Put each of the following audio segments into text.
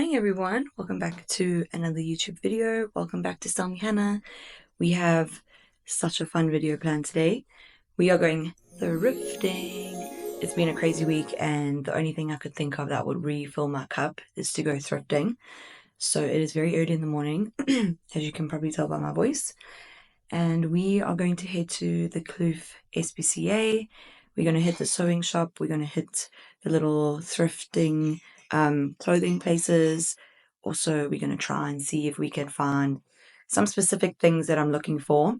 morning, everyone. Welcome back to another YouTube video. Welcome back to Sami Hannah. We have such a fun video planned today. We are going thrifting. It's been a crazy week, and the only thing I could think of that would refill my cup is to go thrifting. So it is very early in the morning, as you can probably tell by my voice. And we are going to head to the Kloof SPCA. We're going to hit the sewing shop. We're going to hit the little thrifting clothing places. Also, we're going to try and see if we can find some specific things that I'm looking for.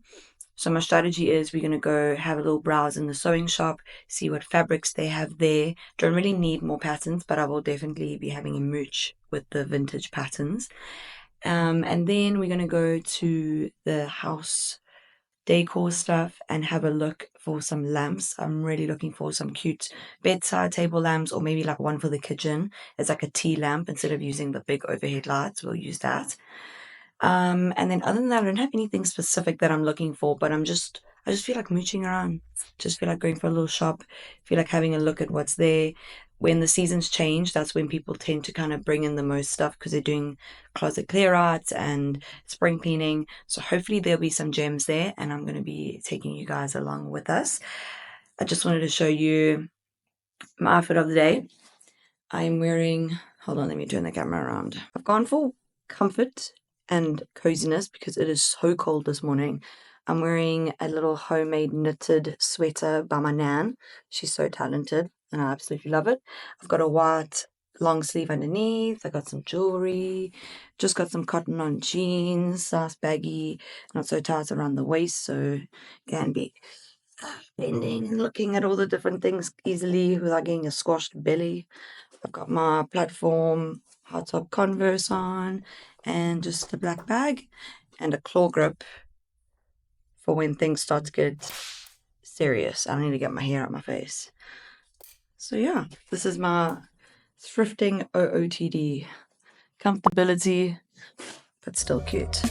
So my strategy is we're going to go have a little browse in the sewing shop, see what fabrics they have there. Don't really need more patterns, but I will definitely be having a mooch with the vintage patterns. And then we're going to go to the house decor stuff and have a look for some lamps. I'm really looking for some cute bedside table lamps, or maybe like one for the kitchen. It's like a tea lamp. Instead of using the big overhead lights, we'll use that. And then other than that, I don't have anything specific that I'm looking for, but I just feel like mooching around. Just feel like going for a little shop. Feel like having a look at what's there. When the seasons change, that's when people tend to kind of bring in the most stuff because they're doing closet clear outs and spring cleaning. So hopefully there'll be some gems there, and I'm going to be taking you guys along with us. I just wanted to show you my outfit of the day. I'm wearing, hold on, let me turn the camera around. I've gone for comfort and coziness because it is so cold this morning. I'm wearing a little homemade knitted sweater by my nan. She's so talented and I absolutely love it. I've got a white long sleeve underneath. I got some jewelry. Just got some cotton on jeans, size baggy, not so tight around the waist, so you can be bending and looking at all the different things easily without getting a squashed belly. I've got my platform high top Converse on, and just a black bag and a claw grip for when things start to get serious. I need to get my hair out my face. So yeah, this is my thrifting OOTD. Comfortability, but still cute.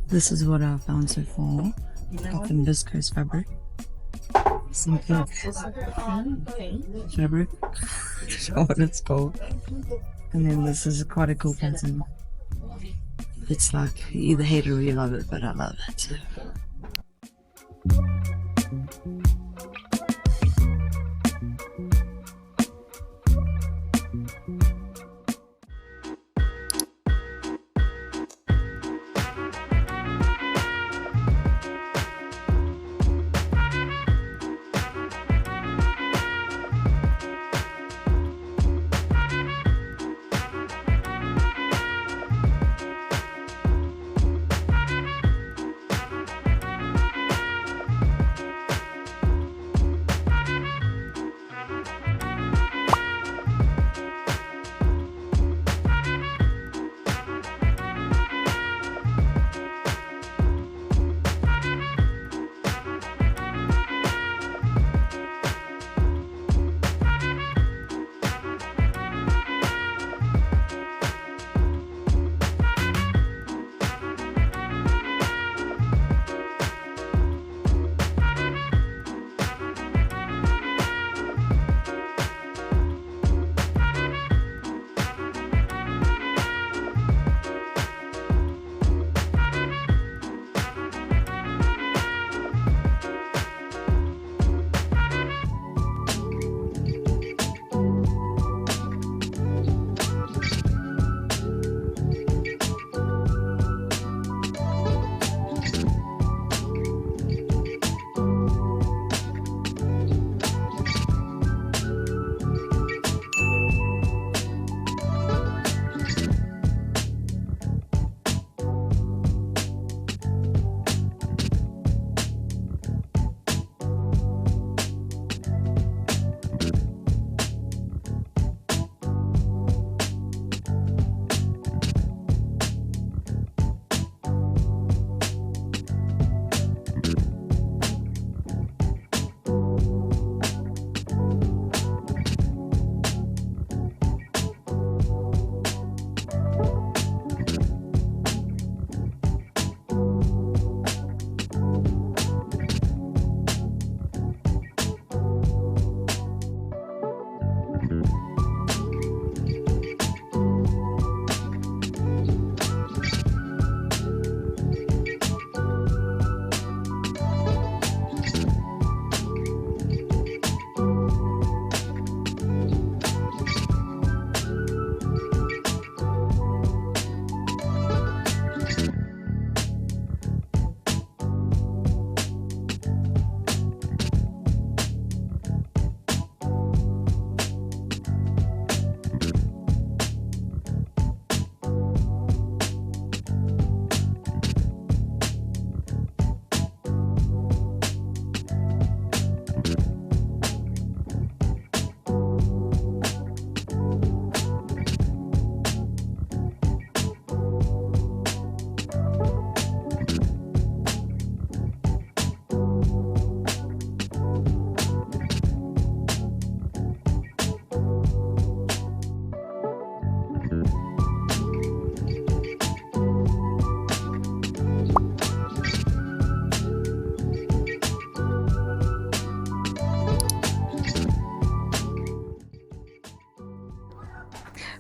This is what I found so far. Got some viscose fabric. Some fabric. I don't know what it's called. And then this is quite a cool pattern. It's like you either hate it or you love it, but I love it.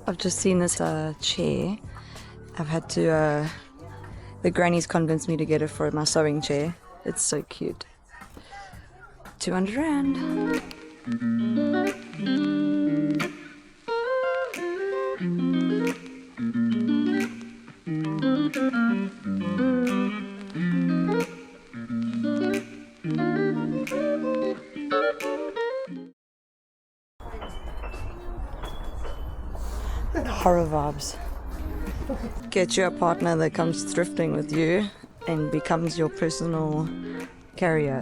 I've just seen this chair. I've had to, the grannies convinced me to get it for my sewing chair. It's so cute. 200 Rand. Horror vibes. Get you a partner that comes thrifting with you and becomes your personal carrier.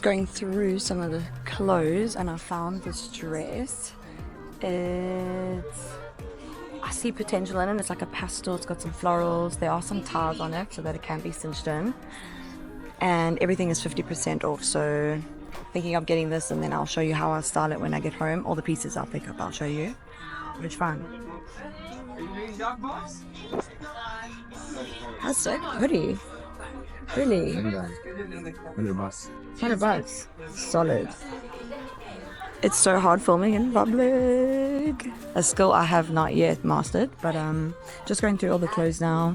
Going through some of the clothes and I found this dress. I see potential in it. It's like a pastel, it's got some florals, there are some ties on it so that it can be cinched in, and everything is 50% off. So thinking of getting this, and then I'll show you how I style it when I get home. All the pieces I'll pick up, I'll show you. Which fun. That's so pretty. Really? $100. Solid. It's so hard filming in public. A skill I have not yet mastered, but just going through all the clothes now.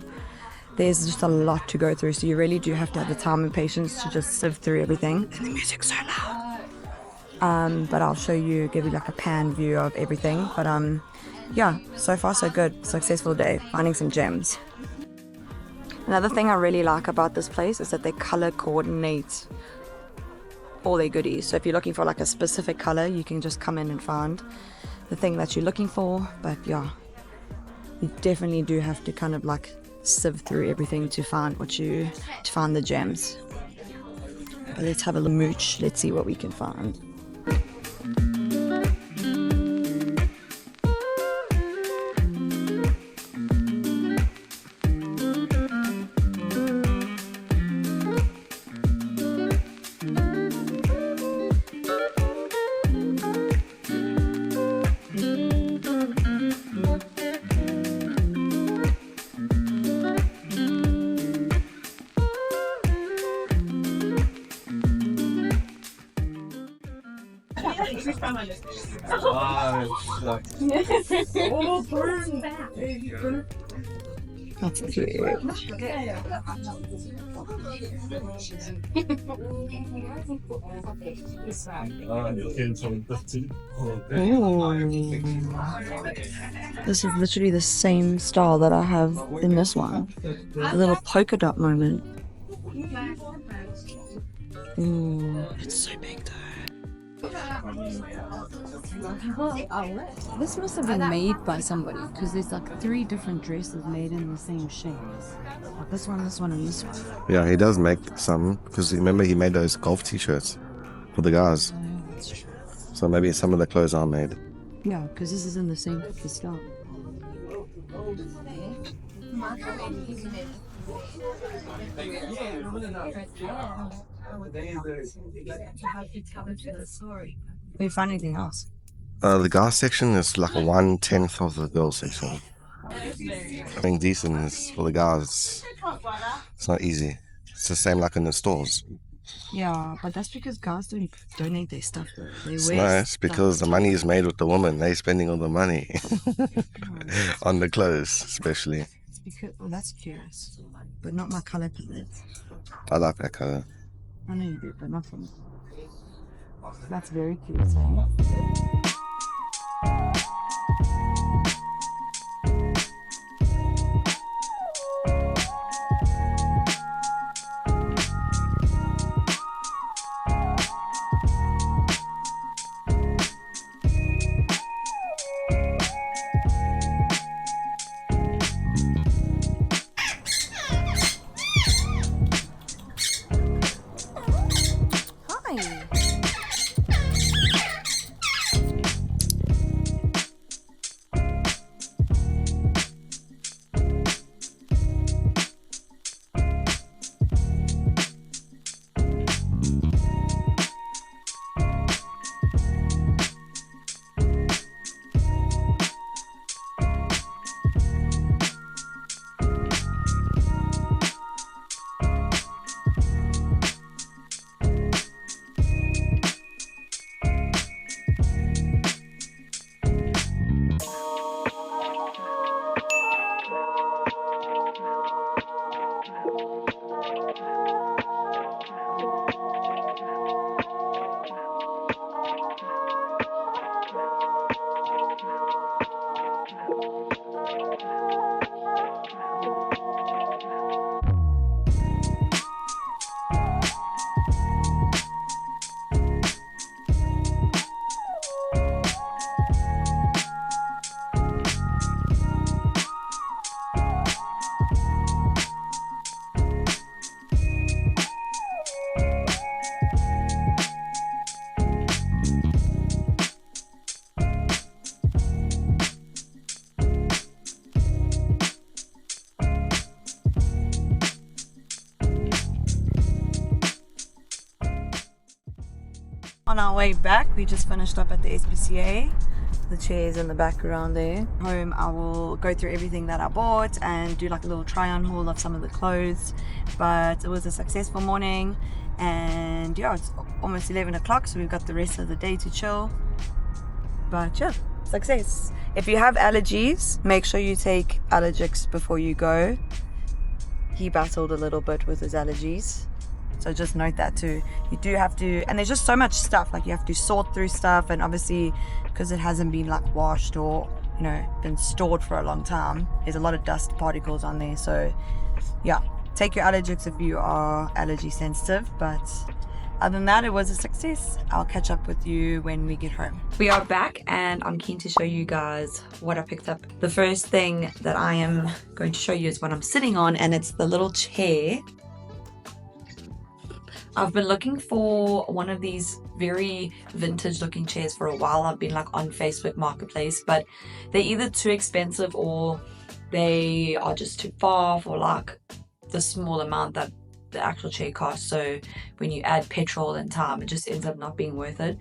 There's just a lot to go through, so you really do have to have the time and patience to just sift through everything. And the music's so loud. But I'll show you, give you like a pan view of everything. But yeah, so far so good. Successful day, finding some gems. Another thing I really like about this place is that they color coordinate all their goodies. So if you're looking for like a specific color, you can just come in and find the thing that you're looking for. But yeah, you definitely do have to kind of like sift through everything to find to find the gems. But let's have a little mooch. Let's see what we can find. That's cute. This is literally the same style that I have in this one. A little polka dot moment. Ooh, it's so big though. This must have been made by somebody because there's like 3 different dresses made in the same shapes. Like this one, and this one. Yeah, he does make some because remember he made those golf t-shirts for the guys. So maybe some of the clothes are made. Yeah, because this is in the same style. Do you find anything else? The guys section is like 1/10 of the girls section. Being decent is for the guys. It's not easy. It's the same like in the stores. Yeah, but that's because guys don't donate their stuff. They It's nice because the money is made with the woman. They're spending all the money on the clothes, especially. It's because, well, that's curious, but not my color palette. I like that color. I know you do, but not for me. That's very cute. Eh? On our way back, we just finished up at the SPCA. The chairs in the back around there. Home, I will go through everything that I bought and do like a little try on haul of some of the clothes. But it was a successful morning, and yeah, it's almost 11 o'clock, so we've got the rest of the day to chill. But yeah, success. If you have allergies, make sure you take Allergix before you go. He battled a little bit with his allergies, so just note that too. You do have to, and there's just so much stuff, like you have to sort through stuff, and obviously because it hasn't been like washed or, you know, been stored for a long time, there's a lot of dust particles on there. So yeah, take your Allergix if you are allergy sensitive. But other than that, it was a success. I'll catch up with you when we get home. We are back, and I'm keen to show you guys what I picked up. The first thing that I am going to show you is what I'm sitting on, and it's the little chair. I've been looking for one of these very vintage looking chairs for a while. I've been like on Facebook Marketplace, but they're either too expensive or they are just too far for like the small amount that the actual chair costs. So when you add petrol and time, it just ends up not being worth it.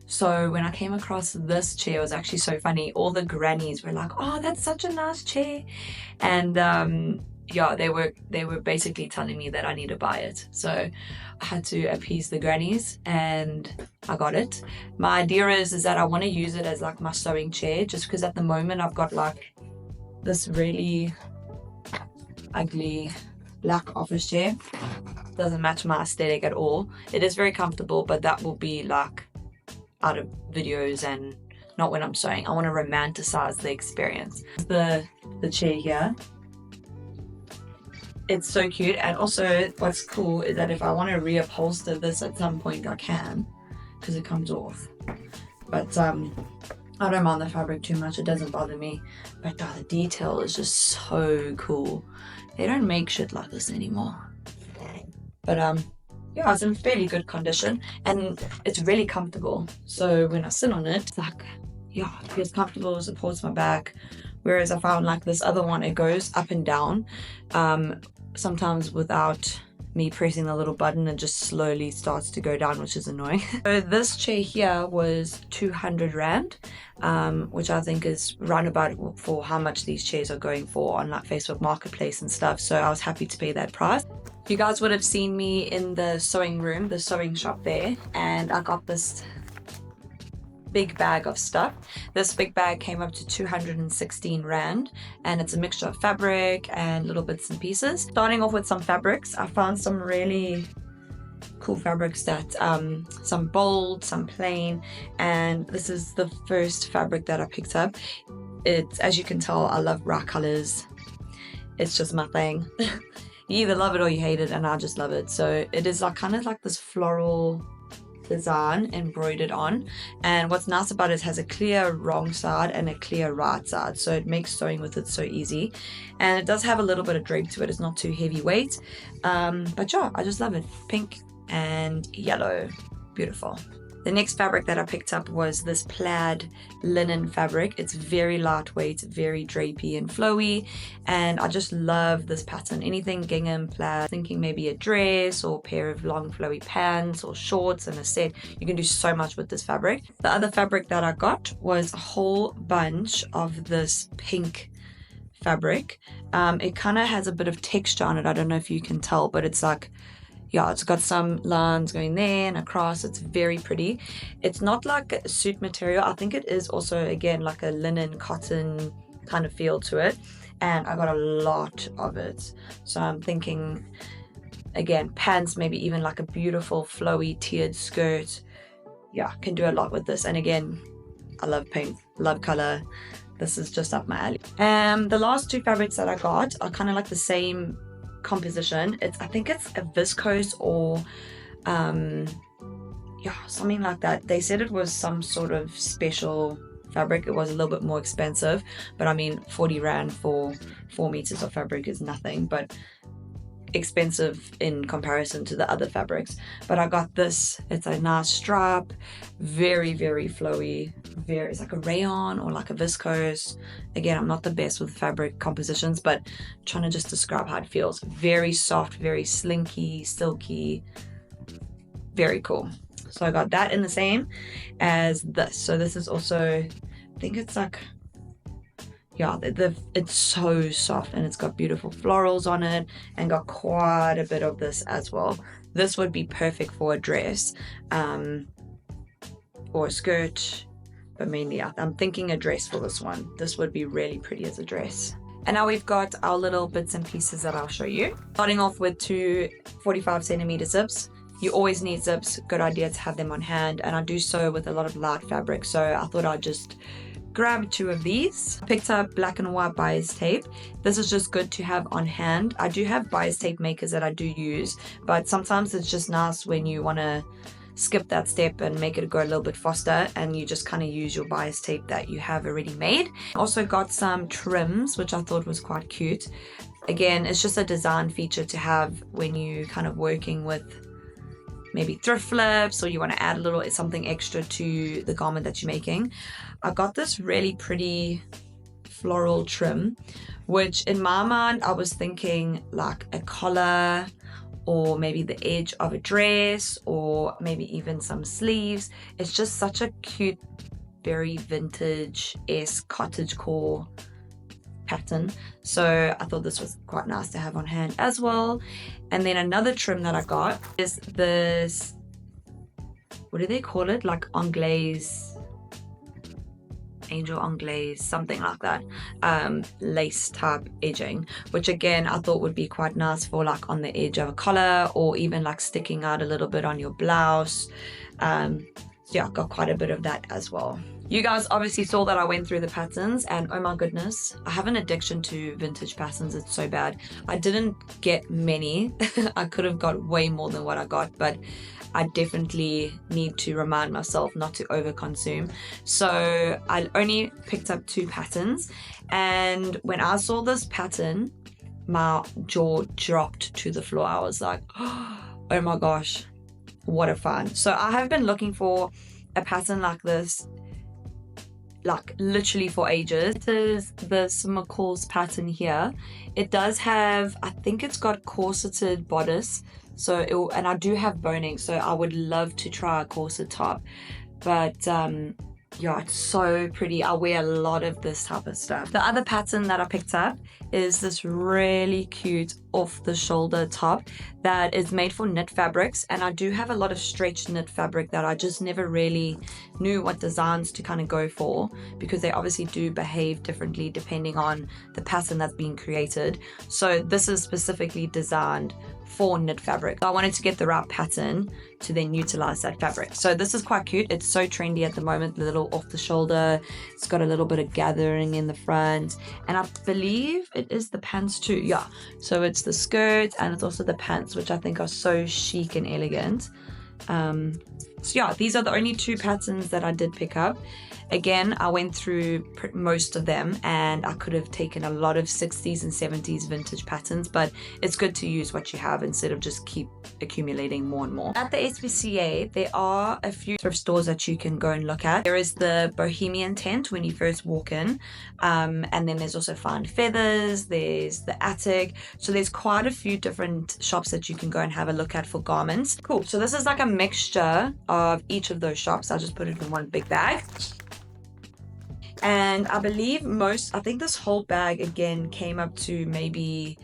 So when I came across this chair, it was actually so funny. All the grannies were like, oh, that's such a nice chair. And yeah, they were basically telling me that I need to buy it. So I had to appease the grannies, and I got it. My idea is that I want to use it as like my sewing chair, just because at the moment I've got like this really ugly black office chair. Doesn't match my aesthetic at all. It is very comfortable, but that will be like out of videos and not when I'm sewing. I want to romanticize the experience. The chair here, it's so cute. And also what's cool is that if I want to reupholster this at some point, I can, because it comes off. But I don't mind the fabric too much. It doesn't bother me. But the detail is just so cool. They don't make shit like this anymore. But yeah, it's in fairly good condition and it's really comfortable. So when I sit on it, it's like, yeah, it feels comfortable, it supports my back. Whereas I found like this other one, it goes up and down. Sometimes without me pressing the little button, it just slowly starts to go down, which is annoying. So this chair here was 200 Rand, which I think is roundabout for how much these chairs are going for on like Facebook Marketplace and stuff. So I was happy to pay that price. You guys would have seen me in the sewing room, the sewing shop there, and I got this big bag of stuff. This big bag came up to 216 Rand, and it's a mixture of fabric and little bits and pieces. Starting off with some fabrics, I found some really cool fabrics that some bold, some plain, and this is the first fabric that I picked up. It's, as you can tell, I love bright colors. It's just my thing. You either love it or you hate it, and I just love it. So it is like kind of like this floral design embroidered on, and what's nice about it has a clear wrong side and a clear right side, so it makes sewing with it so easy. And it does have a little bit of drape to it. It's not too heavyweight, but yeah, I just love it. Pink and yellow, beautiful. The next fabric that I picked up was this plaid linen fabric. It's very lightweight, very drapey and flowy, and I just love this pattern. Anything gingham, plaid, thinking maybe a dress or a pair of long flowy pants or shorts and a set. You can do so much with this fabric. The other fabric that I got was a whole bunch of this pink fabric. It kind of has a bit of texture on it. I don't know if you can tell, but it's like, yeah, it's got some lines going there and across. It's very pretty. It's not like a suit material. I think it is also, again, like a linen cotton kind of feel to it. And I got a lot of it. So I'm thinking, again, pants, maybe even like a beautiful flowy tiered skirt. Yeah, can do a lot with this. And again, I love pink, love color. This is just up my alley. The last two fabrics that I got are kind of like the same composition. I think it's a viscose or yeah, something like that. They said it was some sort of special fabric. It was a little bit more expensive, but I mean 40 Rand for 4 meters of fabric is nothing, but expensive in comparison to the other fabrics. But I got this. It's a nice stripe, very flowy, it's like a rayon or like a viscose. Again, I'm not the best with fabric compositions, but I'm trying to just describe how it feels. Very soft, very slinky, silky, very cool. So I got that in the same as this. So this is also, I think it's like, yeah, it's so soft, and it's got beautiful florals on it and got quite a bit of this as well. This would be perfect for a dress or a skirt, but mainly I'm thinking a dress for this one. This would be really pretty as a dress. And now we've got our little bits and pieces that I'll show you. Starting off with two 45 centimeter zips. You always need zips. Good idea to have them on hand, and I do sew with a lot of light fabric, so I thought I'd just grab two of these. Picked up black and white bias tape. This is just good to have on hand. I do have bias tape makers that I do use, but sometimes it's just nice when you want to skip that step and make it go a little bit faster, and you just kind of use your bias tape that you have already made. Also got some trims, which I thought was quite cute. Again, it's just a design feature to have when you kind of working with maybe thrift flips, or you want to add a little something extra to the garment that you're making. I got this really pretty floral trim, which in my mind I was thinking like a collar, or maybe the edge of a dress, or maybe even some sleeves. It's just such a cute, very vintage-esque cottagecore pattern, so I thought this was quite nice to have on hand as well. And then another trim that I got is this, what do they call it, like anglaise angel anglaise, something like that, lace type edging, which again I thought would be quite nice for like on the edge of a collar, or even like sticking out a little bit on your blouse. So yeah, I've got quite a bit of that as well. You guys obviously saw that I went through the patterns, and oh my goodness, I have an addiction to vintage patterns. It's so bad. I didn't get many. I could have got way more than what I got, but I definitely need to remind myself not to overconsume. So I only picked up 2 patterns, and when I saw this pattern, my jaw dropped to the floor. I was like, oh my gosh, what a find. So I have been looking for a pattern like this, like literally for ages. It is this McCall's pattern here. It does have, I think it's got corseted bodice, so and I do have boning, so I would love to try a corset top. But yeah, it's so pretty. I wear a lot of this type of stuff. The other pattern that I picked up is this really cute off the shoulder top that is made for knit fabrics, and I do have a lot of stretched knit fabric that I just never really knew what designs to kind of go for, because they obviously do behave differently depending on the pattern that's being created. So this is specifically designed for knit fabric. I wanted to get the right pattern to then utilize that fabric. So this is quite cute. It's so trendy at the moment, the little off the shoulder. It's got a little bit of gathering in the front, and I believe it is the pants too. Yeah, so it's the skirt and it's also the pants, which I think are so chic and elegant. So yeah, these are the only 2 patterns that I did pick up. Again, I went through most of them, and I could have taken a lot of 60s and 70s vintage patterns, but it's good to use what you have instead of just keep accumulating more and more. At the SPCA, there are a few thrift stores that you can go and look at. There is the Bohemian tent when you first walk in, and then there's also Find Feathers, there's the Attic. So there's quite a few different shops that you can go and have a look at for garments. Cool, so this is like a mixture of each of those shops. I'll just put it in one big bag. And I believe I think this whole bag again came up to maybe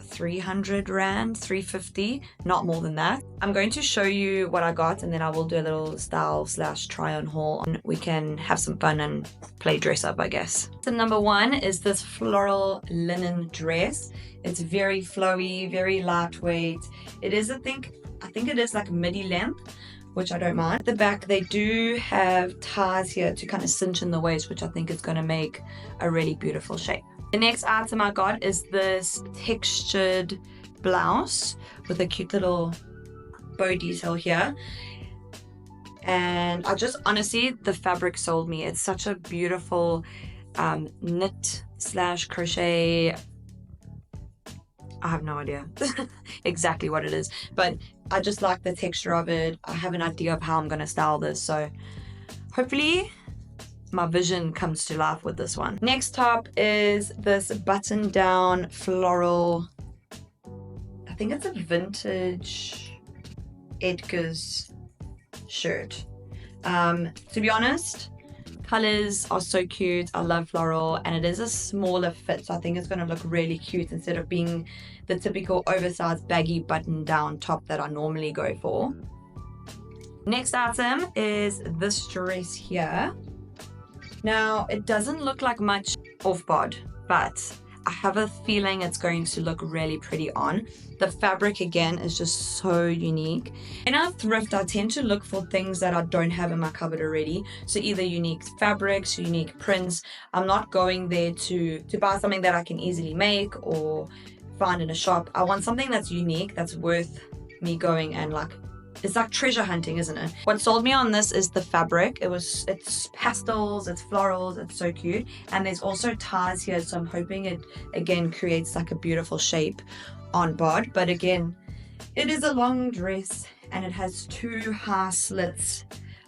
300 Rand, 350, not more than that. I'm going to show you what I got, and then I will do a little style / try on haul. We can have some fun and play dress up, I guess. So number 1 is this floral linen dress. It's very flowy, very lightweight. It is, I think it is like midi length, which I don't mind. At the back, they do have ties here to kind of cinch in the waist, which I think is going to make a really beautiful shape. The next item I got is this textured blouse with a cute little bow detail here. And I just, honestly, the fabric sold me. It's such a beautiful knit / crochet. I have no idea exactly what it is, but I just like the texture of it. I have an idea of how I'm going to style this, so hopefully my vision comes to life with this one. Next top is this button down floral, I think it's a vintage Edgar's shirt. To be honest, colors are so cute. I love floral, and it is a smaller fit, so I think it's going to look really cute instead of being the typical oversized baggy button down top that I normally go for. Next item is this dress here. Now, it doesn't look like much off bod, but I have a feeling it's going to look really pretty on. The fabric again is just so unique. In our thrift, I tend to look for things that I don't have in my cupboard already. So either unique fabrics, unique prints. I'm not going there to buy something that I can easily make or find in a shop. I want something that's unique, that's worth me going and it's like treasure hunting, isn't it? What sold me on this is the fabric. It's pastels, it's florals, it's so cute. And there's also ties here, so I'm hoping it again creates like a beautiful shape on bod. But again, it is a long dress and it has 2 high slits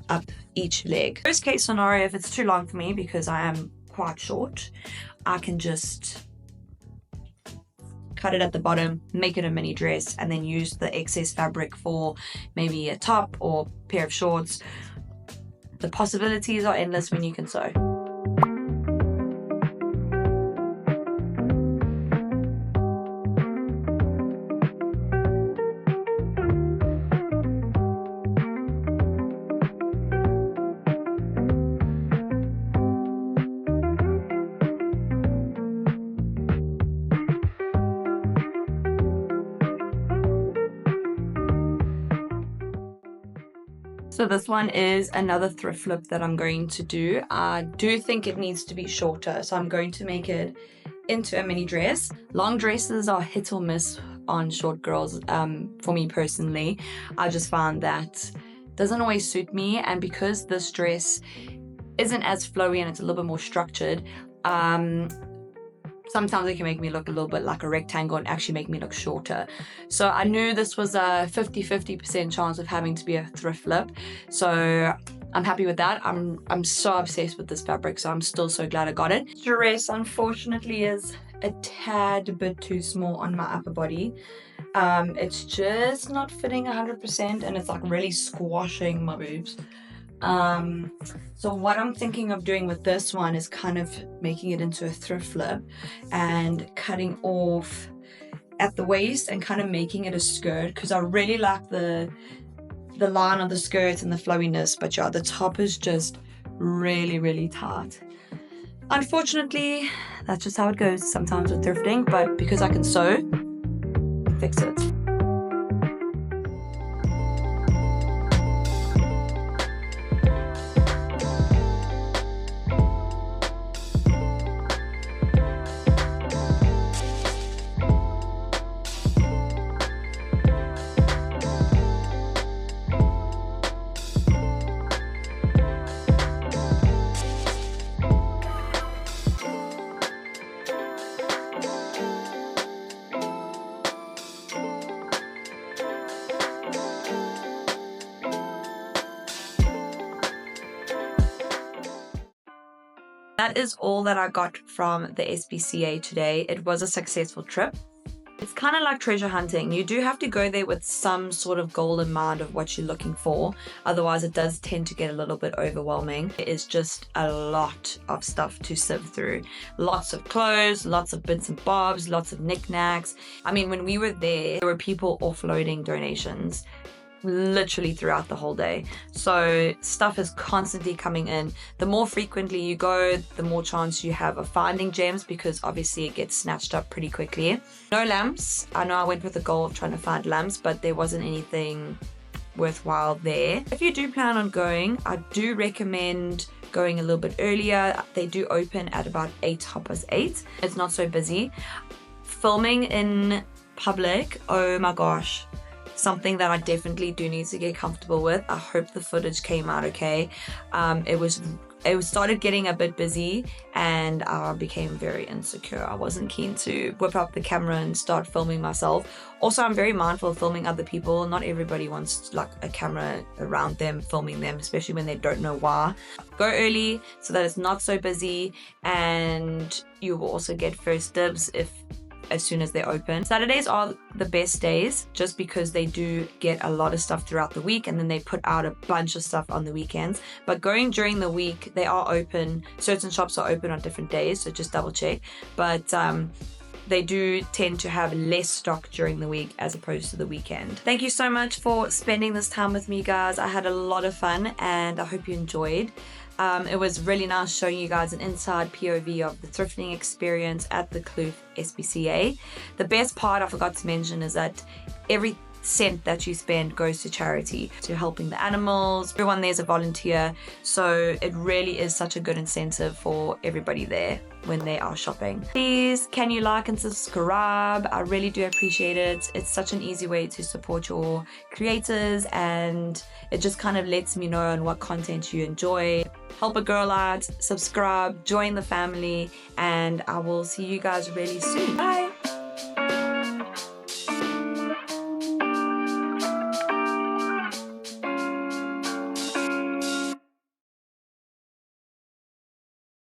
up each leg. Worst case scenario, if it's too long for me because I am quite short, I can just cut it at the bottom, make it a mini dress, and then use the excess fabric for maybe a top or pair of shorts. The possibilities are endless when you can sew. So this one is another thrift flip that I'm going to do. I do think it needs to be shorter, so I'm going to make it into a mini dress. Long dresses are hit or miss on short girls. For me personally, I just found that doesn't always suit me, and because this dress isn't as flowy and it's a little bit more structured, sometimes it can make me look a little bit like a rectangle and actually make me look shorter. So I knew this was a 50-50% chance of having to be a thrift flip. So I'm happy with that. I'm so obsessed with this fabric, so I'm still so glad I got it. This dress unfortunately is a tad bit too small on my upper body. It's just not fitting 100% and it's like really squashing my boobs. So what I'm thinking of doing with this one is kind of making it into a thrift flip and cutting off at the waist and kind of making it a skirt, because I really like the line of the skirt and the flowiness, but yeah, the top is just really tight. Unfortunately, that's just how it goes sometimes with thrifting, but because I can sew, fix it. That is all that I got from the SPCA today. It was a successful trip. It's kind of like treasure hunting. You do have to go there with some sort of goal in mind of what you're looking for. Otherwise, it does tend to get a little bit overwhelming. It is just a lot of stuff to sift through. Lots of clothes, lots of bits and bobs, lots of knickknacks. I mean, when we were there were people offloading donations literally throughout the whole day. So stuff is constantly coming in. The more frequently you go, the more chance you have of finding gems, because obviously it gets snatched up pretty quickly. No lamps. I know I went with the goal of trying to find lamps, but there wasn't anything worthwhile there. If you do plan on going, I do recommend going a little bit earlier. They do open at about 8:08. It's not so busy. Filming in public, oh my gosh, something that I definitely do need to get comfortable with. I hope the footage came out okay. It started getting a bit busy and I became very insecure. I wasn't keen to whip up the camera and start filming myself. Also, I'm very mindful of filming other people. Not everybody wants like a camera around them filming them, especially when they don't know why. Go early so that it's not so busy, and you will also get first dibs as soon as they open. Saturdays are the best days just because they do get a lot of stuff throughout the week, and then they put out a bunch of stuff on the weekends. But going during the week, they are open. Certain shops are open on different days, so just double check. But they do tend to have less stock during the week as opposed to the weekend. Thank you so much for spending this time with me, guys. I had a lot of fun and I hope you enjoyed. It was really nice showing you guys an inside POV of the thrifting experience at the Kloof SPCA. The best part I forgot to mention is that every cent that you spend goes to charity, to helping the animals. Everyone there's a volunteer, so it really is such a good incentive for everybody there when they are shopping. Please, can you like and subscribe? I really do appreciate it. It's such an easy way to support your creators, and it just kind of lets me know on what content you enjoy. Help a girl out, subscribe, join the family, and I will see you guys really soon. Bye!